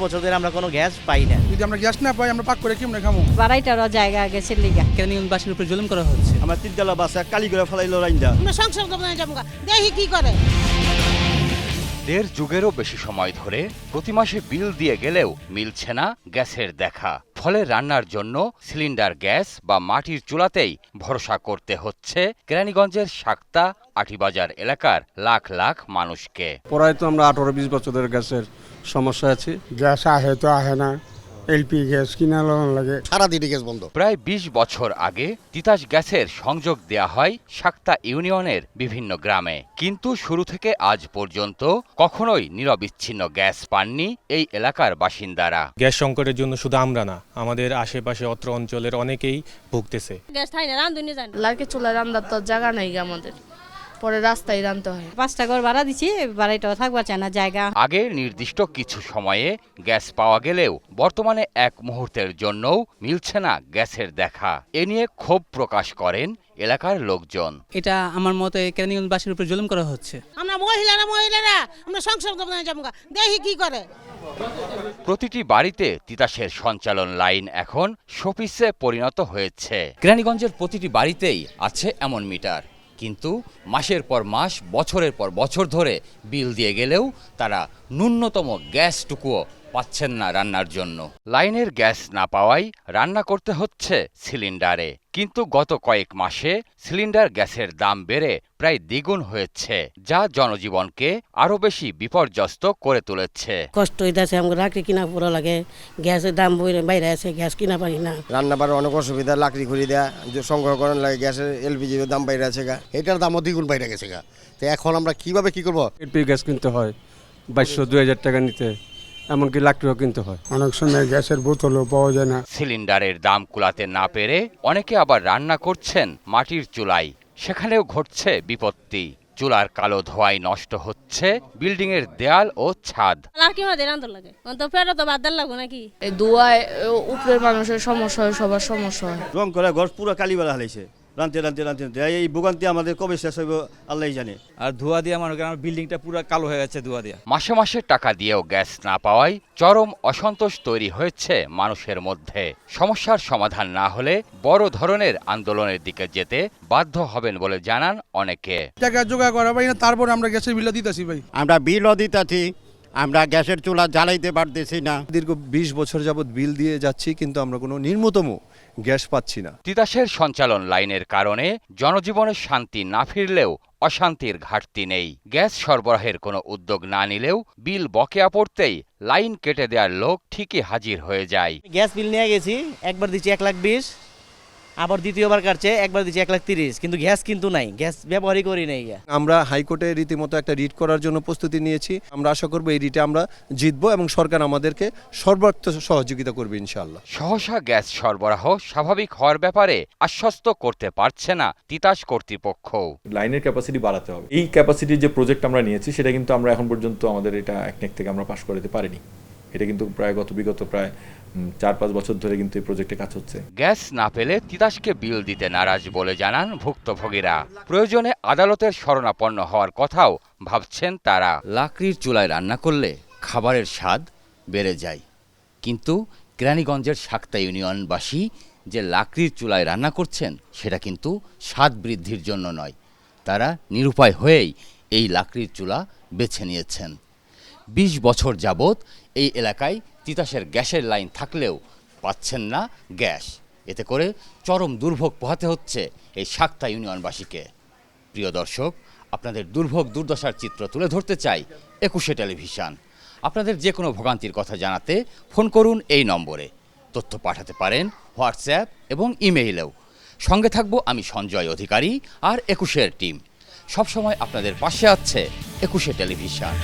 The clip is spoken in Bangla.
বছর ধরে আমরা কোনো গ্যাস পাই না। যদি আমরা গ্যাস না পাই আমরা পাক করে কেমনে খামো? বাড়াইটারও জায়গা গেছে লিগা কেরানীগঞ্জবাসীর উপর জুলুম করা হচ্ছে। আমার তিনতলা বাসা কালি করে ফেলাইলো রাইন্দা। আমরা সংসার করবো না, যাবো দেখি কি করে। 1.5 যুগেরও বেশি সময় ধরে প্রতি মাসে বিল দিয়ে গেলেও মিলছে না গ্যাসের দেখা। ফলে রান্নার জন্য সিলিন্ডার গ্যাস বা মাটির চুলাতেই ভরসা করতে হচ্ছে কেরানীগঞ্জের শাক্তা আটিবাজার এলাকার লাখ লাখ মানুষকে। প্রায় তো আমরা 18-20 বছর ধরে গ্যাসের সমস্যা আছে। গ্যাস আহে তো আহে না, এলপি গ্যাস কিনা লাগে, সারাদিনই গ্যাস বন্ধ। প্রায় 20 বছর আগে তিতাস গ্যাসের সংযোগ দেয়া হয় শাক্তা ইউনিয়নের বিভিন্ন গ্রামে, কিন্তু শুরু থেকে আজ পর্যন্ত কখনোই নিরবিচ্ছিন্ন গ্যাস পাননি এই এলাকার বাসিন্দারা। গ্যাস সংকটের জন্য শুধু আমরা না, আমাদের আশেপাশে অত্র অঞ্চলের অনেকেই ভুগতেছে। গ্যাস থাই না, রান্ধুনি জানি লার্কে চুলা রান্নার তো জায়গা নাই আমাদের, পরে রাস্তায় রানতে হয়। 5টা ঘর ভাড়া দিছি, বাড়াইটাও থাকবার চায় না জায়গা। আগে নির্দিষ্ট কিছু সময়ে গ্যাস পাওয়া গেলেও বর্তমানে এক মুহূর্তের জন্যও মিলছে না গ্যাসের দেখা। এ নিয়ে ক্ষোভ প্রকাশ করেন এলাকার লোকজন। এটা আমার মতে কেরানীগঞ্জবাসীর উপর জুলুম করা হচ্ছে। আমরা মহিলারা আমরা সংসার করবো না, যাবো দেখি কি করে। প্রতিটি বাড়িতে তিতাসের সঞ্চালন লাইন এখন শোপিসে পরিণত হয়েছে। কেরানীগঞ্জের প্রতিটি বাড়িতেই আছে এমন মিটার, কিন্তু মাসের পর মাস বছরের পর বছর ধরে বিল দিয়ে গেলেও তারা ন্যূনতম গ্যাসটুকুও পাচ্ছেন না রান্নার জন্য। লাইনের গ্যাস না পাওয়ায় রান্না করতে হচ্ছে সিলিন্ডারে, কিন্তু গত কয়েক মাসে সিলিন্ডার গ্যাসের দাম বেড়ে প্রায় দ্বিগুণ হয়েছে, যা জনজীবনকে আরো বেশি বিপর্যস্ত করে তুলেছে। কষ্ট হইতেছে, আমাকে লাকড়ি কিনা পুরো লাগে, গ্যাসের দাম বাইরে আছে, গ্যাস কিনা পারি না। রান্না বাড়ার অনেক অসুবিধা, লাকড়ি খুঁড়ি দেয়া সংগ্রহ করার লাগে, গ্যাসের এলপিজির দাম বাইরে আছে গা, এটার দামও দ্বিগুণ বাইরে গেছে গা। তো এখন আমরা কিভাবে কি করবো? এলপি গ্যাস কিনতে হয় 2200-2000 টাকা নিতে, এমনকি লাকড়িও কিনতে হয়। অনেক সময় গ্যাসের বোতলও পাওয়া যায় না। সিলিন্ডারের দাম কুলাতে না পেরে অনেকে আবার রান্না করছেন মাটির চুলায়, সেখানেও ঘটছে বিপত্তি। চুলার কালো ধোঁয়ায় নষ্ট হচ্ছে বিল্ডিং এর দেয়াল ও ছাদ। লার্কি মাঝে রান্ধন লাগে, তো ফেরো তো বাদ লাগবো নাকি। এই দুয়ায় উপরের মানুষের সমস্যা হয়, সবার সমস্যা হয়। রং করে ঘর পুরো কালিবেলা হালাইছে, রানতে এই ভোগান্তি আমাদের কবে শেষ হইব আল্লাহই জানে। আর ধোয়া দিয়ে আমার বিল্ডিংটা পুরো কালো হয়ে গেছে ধোয়া দিয়ে। মাসে মাসে টাকা দিয়েও গ্যাস না পাওয়ায় চরম অসন্তোষ তৈরি হয়েছে মানুষের মধ্যে। সমস্যার সমাধান না হলে বড় ধরনের আন্দোলনের দিকে যেতে বাধ্য হবেন বলে জানান অনেকে। টাকা জোগাড় করা পাই না, তারপর আমরা গ্যাসের বিল দিতেছি ভাই। আমরা বিলও দিতেছি, আমরা গ্যাসের চুলা জ্বালাইতে পারতেছি না। দীর্ঘ 20 বছর যাবৎ বিল দিয়ে যাচ্ছি, কিন্তু আমরা কোনো নিম্নতম গ্যাস পাচ্ছি না। তিতাসের সঞ্চালন লাইনের কারণে জনজীবনের শান্তি না ফিরলেও অশান্তির ঘাটতি নেই। গ্যাস সরবরাহের কোনো উদ্যোগ না নিলেও বিল বকেয়া পড়তেই লাইন কেটে দেওয়ার লোক ঠিকই হাজির হয়ে যায়। গ্যাস বিল নিয়ে গেছি, একবার দিচ্ছি 1,20,000, আবার দ্বিতীয়বার কাটছে একবার দিচ্ছি 1,30,000, কিন্তু গ্যাস কিন্তু নাই, গ্যাস ব্যবহারই করি নাই। আমরা হাইকোর্টে রীতিমতো একটা রিট করার জন্য প্রস্তুতি নিয়েছি। আমরা আশা করব এই রিটে আমরা জিতবো এবং সরকার আমাদেরকে সর্বাত্ম সহযোগিতা করবে ইনশাআল্লাহ। সহসা গ্যাস সরবরাহ স্বাভাবিক হওয়ার ব্যাপারে আশ্বস্ত করতে পারছে না তিতাস কর্তৃপক্ষ। লাইনের ক্যাপাসিটি বাড়াতে হবে। এই ক্যাপাসিটির যে প্রজেক্ট আমরা নিয়েছি সেটা কিন্তু আমরা এখন পর্যন্ত আমাদের এটা একনেক থেকে আমরা পাশ করতে পারিনি। এটা কিন্তু বিগত প্রায় 4-5 বছর ধরে কিন্তু এই প্রজেক্টে কাজ হচ্ছে। গ্যাস না পেলে তিতাসকে বিল দিতে নারাজ বলে জানান ভুক্তভোগীরা। প্রয়োজনে আদালতের শরণাপন্ন হওয়ার কথাও ভাবছেন তারা। লাকড়ির চুলায় রান্না করলে খাবারের স্বাদ বেড়ে যায়, কিন্তু কেরানীগঞ্জের শাক্তা ইউনিয়নবাসী যে লাকড়ির চুলায় রান্না করছেন সেটা কিন্তু স্বাদ বৃদ্ধির জন্য নয়। তারা নিরুপায় হয়েই এই লাকড়ির চুলা বেছে নিয়েছেন। 20 বছর যাবৎ এই এলাকায় তিতাসের গ্যাসের লাইন থাকলেও পাচ্ছেন না গ্যাস। এতে করে চরম দুর্ভোগ পোহাতে হচ্ছে এই শাক্তা ইউনিয়নবাসীকে। প্রিয় দর্শক, আপনাদের দুর্ভোগ দুর্দশার চিত্র তুলে ধরতে চাই 21শে টেলিভিশন। আপনাদের যে কোনো ভোগান্তির কথা জানাতে ফোন করুন এই নম্বরে। তথ্য পাঠাতে পারেন হোয়াটসঅ্যাপ এবং ইমেইলেও। সঙ্গে থাকবো আমি সঞ্জয় অধিকারী আর 21শের টিম। সবসময় আপনাদের পাশে আছে 21শে টেলিভিশন।